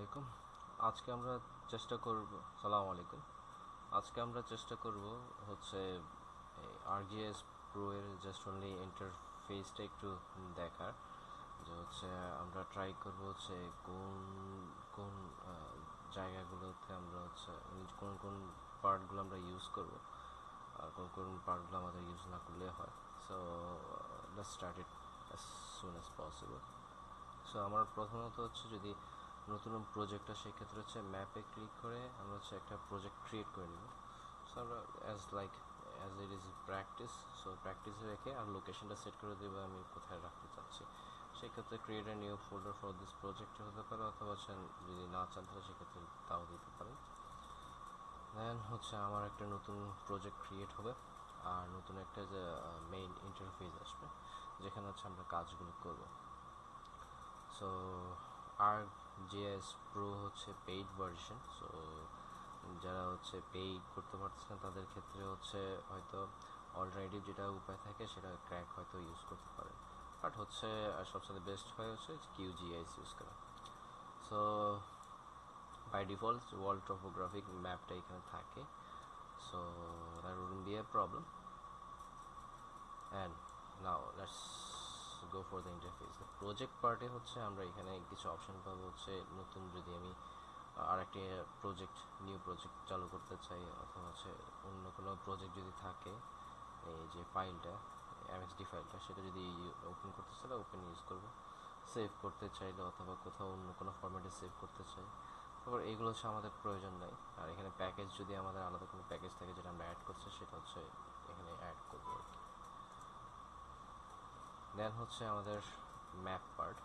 আলাইকুম। আজকে আমরা চেষ্টা করব সালামু আলাইকুম। আজকে আমরা চেষ্টা করব হচ্ছে আরজিএস প্রো এর জাস্ট অনলি ইন্টারফেসটা একটু দেখার, যে হচ্ছে আমরা ট্রাই করব হচ্ছে কোন কোন জায়গাগুলোতে আমরা হচ্ছে কোন কোন পার্টগুলো আমরা ইউজ করব আর কোন কোন পার্টগুলো আমাদের ইউজ না করলে হয়। So let's start it as soon as possible. So আমার প্রথমত হচ্ছে যদি নতুন প্রজেক্টটা, সেক্ষেত্রে হচ্ছে ম্যাপে ক্লিক করে আমরা হচ্ছে একটা প্রজেক্ট ক্রিয়েট করে নিব। সো আমরা as it is practice, so প্র্যাকটিসে রেখে আর লোকেশনটা সেট করে দেবো আমি কোথায় রাখতে চাচ্ছি। সেক্ষেত্রে create a new folder for this project হতে পারে, অথবা হচ্ছে যদি না চান তাহলে সেক্ষেত্রে তাও দিতে পারেন। দেন হচ্ছে আমার একটা নতুন প্রজেক্ট ক্রিয়েট হবে, আর নতুন একটা যে মেইন ইন্টারফেস আসবে যেখানে হচ্ছে আমরা কাজগুলো করব। সো ArcGIS Pro হচ্ছে পেইড ভার্সন। সো যারা হচ্ছে পেইড করতে পারছে না তাদের ক্ষেত্রে হচ্ছে হয়তো অল্টারনেটিভ যেটা উপায় থাকে সেটা ক্র্যাক হয়তো ইউজ করতে পারে, বাট হচ্ছে সবচেয়ে বেস্ট হয় হচ্ছে QGIS ইউজ করা। So by default world topographic ম্যাপটা এখানে থাকে, so that wouldn't be a problem. And now let's go for the interface. The project পার্টে হচ্ছে আমরা এখানে কিছু অপশন পাবো। হচ্ছে নতুন যদি আমি আর একটি নিউ প্রজেক্ট চালু করতে চাই, অথবা হচ্ছে অন্য কোনো প্রজেক্ট যদি থাকে, এই যে ফাইলটা এমএক্সডি ফাইলটা সেটা যদি ওপেন করতে চাইলে ওপেন ইউজ করবো, সেভ করতে চাইলে অথবা কোথাও অন্য কোনো ফরম্যাটে সেভ করতে চাই, তারপর এইগুলো হচ্ছে আমাদের প্রয়োজন নাই। আর এখানে প্যাকেজ যদি আমাদের আলাদা কোনো প্যাকেজ থাকে যেটা আমরা অ্যাড করছি, সেটা হচ্ছে এখানে অ্যাড করবো আর কি। দেন হচ্ছে আমাদের ম্যাপ পার্ট।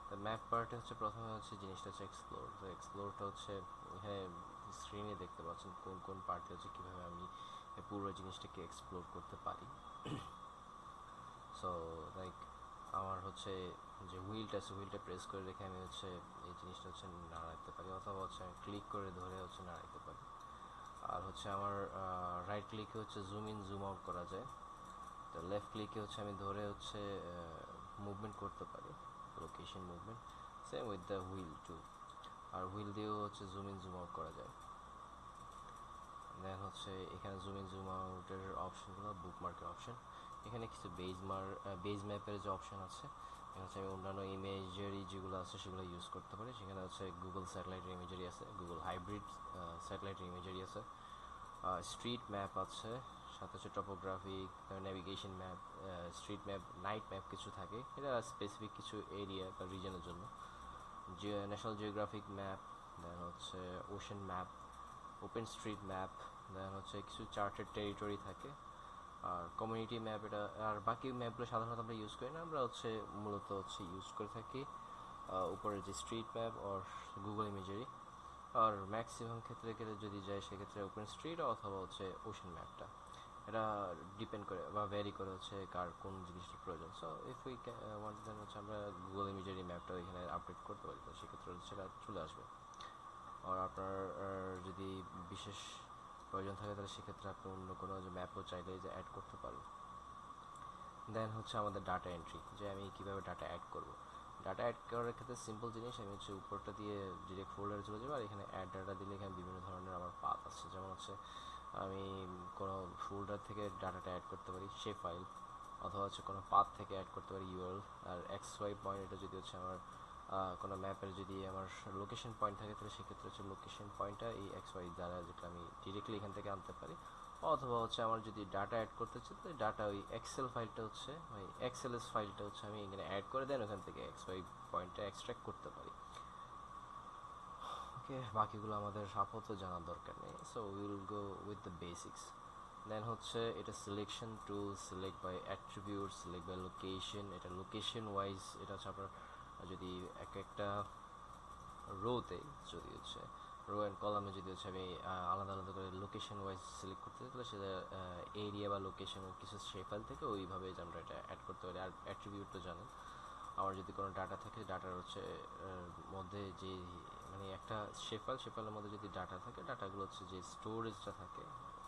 তো ম্যাপ পার্টে হচ্ছে প্রথমে হচ্ছে জিনিসটা হচ্ছে এক্সপ্লোর। তো এক্সপ্লোরটা হচ্ছে এখানে স্ক্রিনে দেখতে পাচ্ছেন কোন কোন পার্টে হচ্ছে কীভাবে আমি পুরো জিনিসটাকে এক্সপ্লোর করতে পারি। সো লাইক আমার হচ্ছে যে হুইলটা আছে, হুইলটা প্রেস করে রেখে আমি হচ্ছে এই জিনিসটা হচ্ছে নাড়াতে পারি, অথবা হচ্ছে আমি ক্লিক করে ধরে হচ্ছে নাড়াইতে পারি। আর হচ্ছে আমার রাইট ক্লিকে হচ্ছে জুম ইন জুম আউট করা যায়। তো লেফট ক্লিকে হচ্ছে আমি ধরে হচ্ছে মুভমেন্ট করতে পারি, location movement, same with the wheel too. আর হুইল দিয়েও হচ্ছে জুম ইন জুম আউট করা যায়। দেন হচ্ছে এখানে জুম ইন জুম আউটের অপশনগুলো বুকমার্কের অপশন। এখানে কিছু বেজ ম্যাপের যে অপশন আছে, এখানে হচ্ছে আমি অন্যান্য ইমেজারি যেগুলো আছে সেগুলো ইউজ করতে পারি। সেখানে হচ্ছে গুগল স্যাটেলাইটের ইমেজারি আছে, গুগল হাইব্রিড স্যাটেলাইটের ইমেজারি আছে, স্ট্রিট ম্যাপ আছে, সাথে হচ্ছে topographic, navigation map, street map, night map কিছু থাকে, এটা স্পেসিফিক কিছু এরিয়া বা রিজনের জন্য। ন্যাশনাল জিওগ্রাফিক ম্যাপ, দেন হচ্ছে ocean map, open street map, then হচ্ছে কিছু চার্টেড টেরিটরি থাকে, আর কমিউনিটি ম্যাপ। এটা আর বাকি ম্যাপগুলো সাধারণত আমরা ইউজ করি না, আমরা হচ্ছে মূলত হচ্ছে ইউজ করে থাকি উপরে যে স্ট্রিট ম্যাপ আর গুগল ইমেজারি। আর ম্যাক্সিমাম ক্ষেত্রে যদি যায় সেক্ষেত্রে ওপেন স্ট্রিট অথবা হচ্ছে ওশেন ম্যাপটা, এটা ডিপেন্ড করে বা ভ্যারি করে হচ্ছে কার কোন জিনিসটা প্রয়োজন। So if we want then হচ্ছে আমরা গুগল ইমেজারি ম্যাপটা এখানে আপডেট করতে পারি, তো সেক্ষেত্রে সেটা চলে আসবে। আর আপনার যদি বিশেষ প্রয়োজন থাকে তাহলে সেক্ষেত্রে আপনি অন্য কোনো যে ম্যাপও চাইলে যে অ্যাড করতে পারবেন। দেন হচ্ছে আমাদের ডাটা এন্ট্রি, যে আমি কীভাবে ডাটা অ্যাড করব। ডাটা অ্যাড করার ক্ষেত্রে সিম্পল জিনিস, আমি হচ্ছে উপরটা দিয়ে ডিরেক্ট ফোল্ডারে চলে যাবো, আর এখানে অ্যাড ডাটা দিলে এখানে বিভিন্ন ধরনের আমার পাথ আছে। যেমন হচ্ছে আমি কোনো ফোল্ডার থেকে ডাটাটা অ্যাড করতে পারি, সে ফাইল, অথবা হচ্ছে কোনো পাথ থেকে অ্যাড করতে পারি ইউআরএল। আর এক্স ওয়াই পয়েন্ট, এটা যদি হচ্ছে আমার কোনো ম্যাপের যদি আমার লোকেশন পয়েন্ট থাকে তাহলে সেক্ষেত্রে হচ্ছে লোকেশন পয়েন্টটা এই এক্স ওয়াই দ্বারা, যেটা আমি ডিরেক্টলি এখান থেকে আনতে পারি। অথবা হচ্ছে আমার যদি ডাটা অ্যাড করতে চাই তো ডাটা ওই এক্সেল ফাইলটা হচ্ছে ওই এক্সএলএস ফাইলটা হচ্ছে আমি এখানে অ্যাড করে দেন ওখান থেকে এক্স ওয়াই পয়েন্টটা এক্সট্রাক্ট করতে পারি। ওকে, বাকিগুলো আমাদের আপাতত জানার দরকার নেই। So will go with the basics. Then হচ্ছে এটা selection tool, select by attribute, select by location. এটা লোকেশন ওয়াইজ, এটা হচ্ছে আপনার যদি এক একটা রোতে যদি হচ্ছে রো অ্যান্ড কলামে যদি হচ্ছে আমি আলাদা আলাদা করে লোকেশন ওয়াইজ সিলেক্ট করতে চাই তাহলে সেটা এরিয়া বা লোকেশন কিছু সেই ফাইল থেকে ওইভাবে আমরা এটা অ্যাড করতে পারি। আর অ্যাট্রিবিউট তো জানেন, আমার যদি কোনো ডাটা থাকে ডাটার হচ্ছে মধ্যে যে মানে একটা সে ফাইলের মধ্যে যদি ডাটা থাকে, ডাটাগুলো হচ্ছে যে স্টোরেজটা থাকে,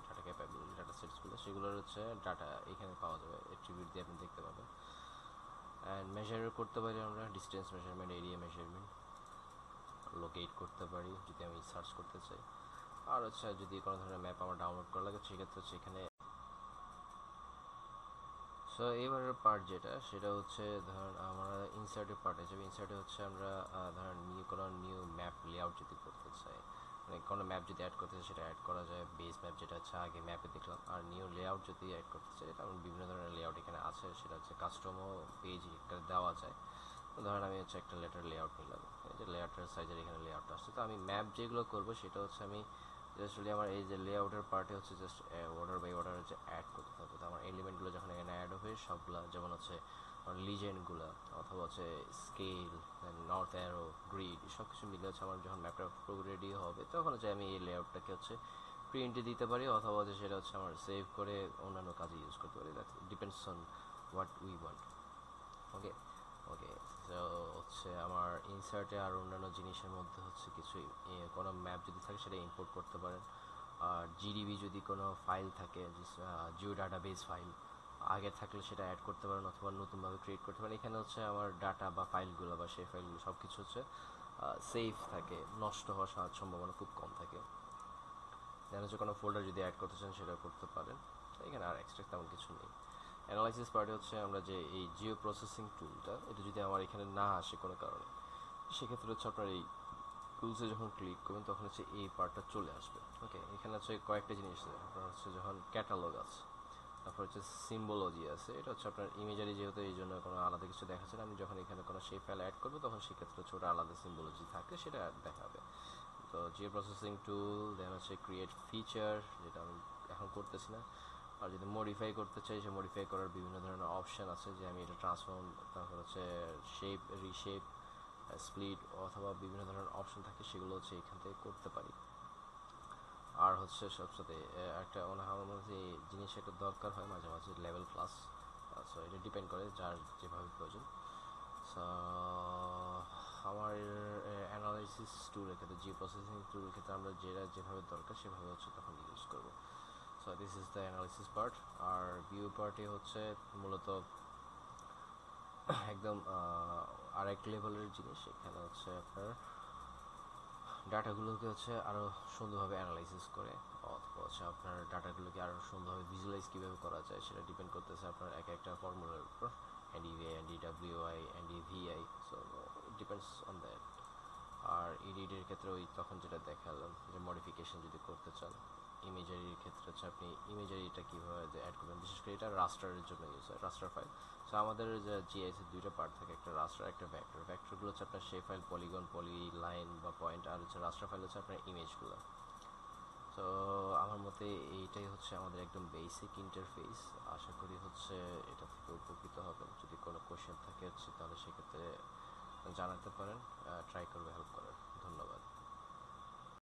ডাটা ক্যাপাবল ডাটা সেটসগুলো, সেগুলোর হচ্ছে ডাটা এখানে পাওয়া যাবে, অ্যাট্রিবিউট দিয়ে আপনি দেখতে পাবেন। অ্যান্ড মেজার করতে পারি আমরা distance measurement, area measurement, locate করতে পারি যদি আমি সার্চ করতে চাই। আর হচ্ছে যদি কোনো ধরনের ম্যাপ আমার ডাউনলোড করা লাগে সেক্ষেত্রে হচ্ছে এখানে। সো এবারের পার্ট যেটা সেটা হচ্ছে ধরেন আমরা ইনসার্টের পার্টে যাবে। ইনসার্টে হচ্ছে আমরা ধরেন কোনো নিউ ম্যাপ লেআউট যদি করতে চাই, মানে কোনো ম্যাপ যদি অ্যাড করতে চাই সেটা অ্যাড করা যায়। বেস ম্যাপ যেটা হচ্ছে আগে ম্যাপে দেখলাম, আর নিউ লেআউট যদি অ্যাড করতে চাই এটা বিভিন্ন ধরনের লেআউট এখানে আছে, সেটা হচ্ছে কাস্টমও পেজ একটা দেওয়া যায়। ধরেন আমি হচ্ছে একটা লেটার লেআউট নিলাম, এই যে লেটার সাইজের এখানে লেআউট আসছে। তো আমি ম্যাপ যেগুলো করবো সেটা হচ্ছে আমি জাস্ট আমার এই যে লেআউটের পার্টে হচ্ছে জাস্ট অর্ডার বাই অর্ডার হচ্ছে অ্যাড করতে হবে। তো আমার এলিমেন্টগুলো যখন এখানে অ্যাড হবে সবগুলো, যেমন হচ্ছে লিজেন্ডগুলো অথবা হচ্ছে স্কেল, নর্থ অ্যারো, গ্রিড, সব কিছু মিলে হচ্ছে আমার যখন ম্যাপটা পুরো রেডি হবে তখন হচ্ছে আমি এই লেআউটটাকে হচ্ছে প্রিন্টে দিতে পারি, অথবা হচ্ছে সেটা হচ্ছে আমার সেভ করে অন্যান্য কাজে ইউজ করতে পারি। That depends on what we want. Okay okay তো হচ্ছে আমার ইনসার্টে আর অন্যান্য জিনিসের মধ্যে হচ্ছে কিছু কোনো ম্যাপ যদি থাকে সেটা ইম্পোর্ট করতে পারেন। আর জিডিবি যদি কোনো ফাইল থাকে, জিও ডাটাবেস ফাইল আগে থাকলে সেটা অ্যাড করতে পারেন অথবা নতুনভাবে ক্রিয়েট করতে পারেন। এখানে হচ্ছে আমার ডাটা বা ফাইলগুলো বা সেই ফাইলগুলো সব কিছু হচ্ছে সেফ থাকে, নষ্ট হওয়ার সম্ভাবনা খুব কম থাকে। দেন হচ্ছে কোনো ফোল্ডার যদি অ্যাড করতে চান সেটা করতে পারেন। এখানে আর এক্সট্রা তেমন কিছু নেই। অ্যানালাইসিস পার্টে হচ্ছে আমরা যে এই জিও প্রসেসিং টুলটা, এটা যদি আমার এখানে না আসে কোনো কারণে, সেক্ষেত্রে হচ্ছে আপনার এই টুলসে যখন ক্লিক করবেন তখন হচ্ছে এই পার্টটা চলে আসবে। ওকে, এখানে হচ্ছে কয়েকটা জিনিস আছে। আপনার হচ্ছে যখন ক্যাটালগ আছে, তারপর হচ্ছে সিম্বোলজি আছে, এটা হচ্ছে আপনার ইমেজারি, যেহেতু এই জন্য কোনো আলাদা কিছু দেখাচ্ছে না। আমি যখন এখানে কোনো সেই ফাইল অ্যাড করবো তখন সেক্ষেত্রে হচ্ছে ওটা আলাদা সিম্বোলজি থাকলে সেটা দেখাবে। তো জিও প্রসেসিং টুল, দেন হচ্ছে ক্রিয়েট ফিচার, যেটা আমি এখন করতেছি না। আর যদি মডিফাই করতে চাই, সে মডিফাই করার বিভিন্ন ধরনের অপশান আছে, যে আমি এটা ট্রান্সফর্ম, তারপর হচ্ছে শেপ, রিশেপ, স্প্লিট অথবা বিভিন্ন ধরনের অপশন থাকে, সেগুলো হচ্ছে এখান থেকে করতে পারি। আর হচ্ছে সবসাথে একটা আমার মধ্যে জিনিস একটা দরকার হয় মাঝে মাঝে, লেভেল ক্লাস। সো এটা ডিপেন্ড করে যার যেভাবে প্রয়োজন। সো আমার অ্যানালাইসিস টুলের ক্ষেত্রে, জিও প্রসেসিং টুলের ক্ষেত্রে আমরা যেভাবে দরকার সেভাবে হচ্ছে তখন ইউজ করবো। So this is the analysis part. আর ভিউ পার্টে হচ্ছে মূলত একদম আরেক লেভেলের জিনিস। এখানে হচ্ছে আপনার ডাটাগুলোকে হচ্ছে আরও সুন্দরভাবে অ্যানালাইসিস করে, অথবা হচ্ছে আপনার ডাটাগুলোকে আরও সুন্দরভাবে ভিজুয়ালাইজ কীভাবে করা যায় সেটা ডিপেন্ড করতেছে আপনার এক একটা ফর্মুলার উপর, NDVI, NDWI, NDVI. So it depends on that. আর এডিটের ক্ষেত্রে ওই তখন যেটা দেখালাম, যে মডিফিকেশন যদি করতে চান, ইমেজারির ক্ষেত্রে হচ্ছে আপনি ইমেজারিটা কীভাবে অ্যাড করবেন, বিশেষ করে এটা রাস্টারের জন্য ইউজ হয়, রাস্টার ফাইল। সো আমাদের যে জিআইএসের দুইটা পার্ট থাকে, একটা রাস্টার, একটা ভেক্টর। ভেক্টরগুলো হচ্ছে আপনার সেই ফাইল, পলিগন, পলি লাইন বা পয়েন্ট, আর হচ্ছে রাস্টার ফাইল হচ্ছে আপনার ইমেজগুলো। তো আমার মতে এইটাই হচ্ছে আমাদের একদম বেসিক ইন্টারফেস। আশা করি হচ্ছে এটা থেকে উপকৃত হবেন। যদি কোনো কোয়েশ্চেন থাকে হচ্ছে তাহলে সেক্ষেত্রে জানাতে পারেন, ট্রাই করবে হেল্প করার। ধন্যবাদ।